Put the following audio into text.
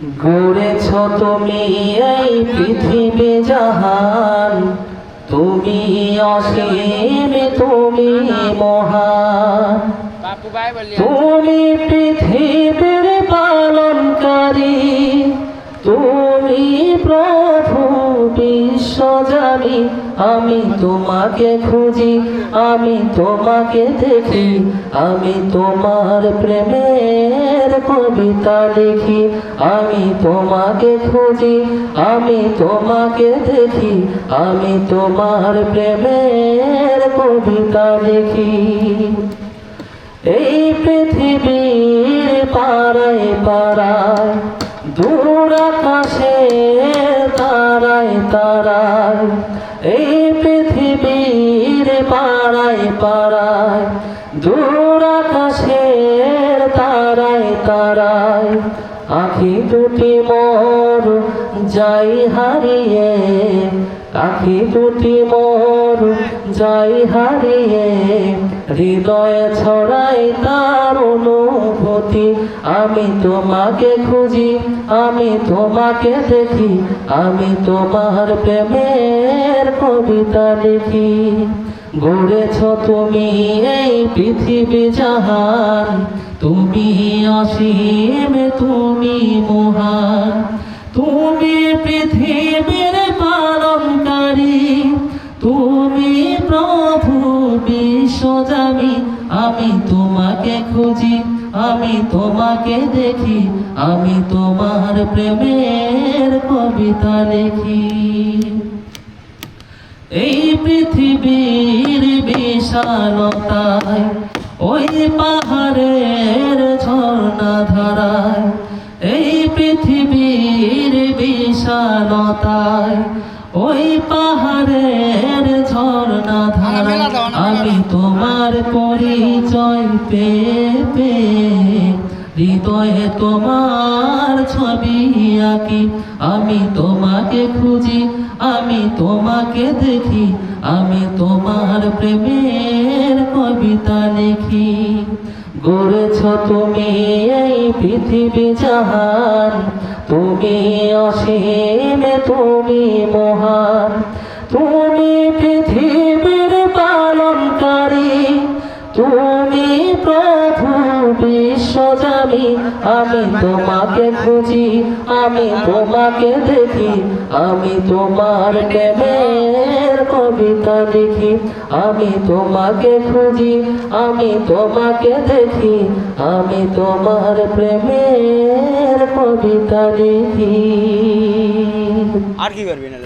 গড়েছ তুমি এই পৃথিবী জাহান, তুমি অসীম, তুমি মহান। তুমি পৃথিবীর পালনকারী, তুমি প্রভু বিশ্বজানি। আমি তোমাকে খুঁজি, আমি তোমাকে দেখি, আমি তোমার প্রেমের কবিতা লিখি। আমি তোমাকে খুঁজি, আমি তোমাকে দেখি, আমি তোমার প্রেমের কবিতা লিখি। এই পৃথিবীর পাড়ায় পাড়ায়, দূর আকাশে তারায় তারায়, এই পৃথিবীর পাড়ায় পাড়ায়, দূর আকাশের তারায় তারায়, আঁখি দুটি মোর যাই হারিয়ে, আঁখি দুটি মোর যাই হারিয়ে, হৃদয়ে ছড়াই তার অনুভূতি। আমি তোমাকে খুঁজি, আমি তোমাকে দেখি, আমি তোমার প্রেমের কবিতা লিখি। গড়েছ তুমি এই পৃথিবী জাহান, তুমি অসীম, তুমি মহান। তুমি পৃথিবীর পালনকারী, তুমি প্রভু বিশ্বজানি। আমি তোমাকে খুঁজি, আমি তোমাকে দেখি, আমি তোমার প্রেমের কবিতা লিখি। এই পৃথিবীর বিশালতায়, ওই পাহাড়ের ঝর্ণা ধারায়, এই পৃথিবীর বিশালতায়, ওই পাহাড়ের ঝর্ণা ধারায়, আমি তোমার পরিচয় পেয়ে পেয়ে, হৃদয়ে তোমার ছবি আঁকি। আমি তোমাকে খুঁজি, আমি তোমাকে দেখি, আমি তোমার প্রেমের কবিতা লিখি। গড়েছ তুমি এই পৃথিবী জাহান, তুমি অসীম, তুমি মহান। তুমি পৃথিবীর পালনকারী, তুমি প্রভু বিশ্বজানি। আমি তোমাকে খুঁজি, আমি তোমাকে দেখি, আমি তোমার প্রেমের কবিতা লিখি। আমি তোমাকে খুঁজি, আমি তোমাকে দেখি, আমি তোমার প্রেমের কবিতা লিখি। আর কি করবি না?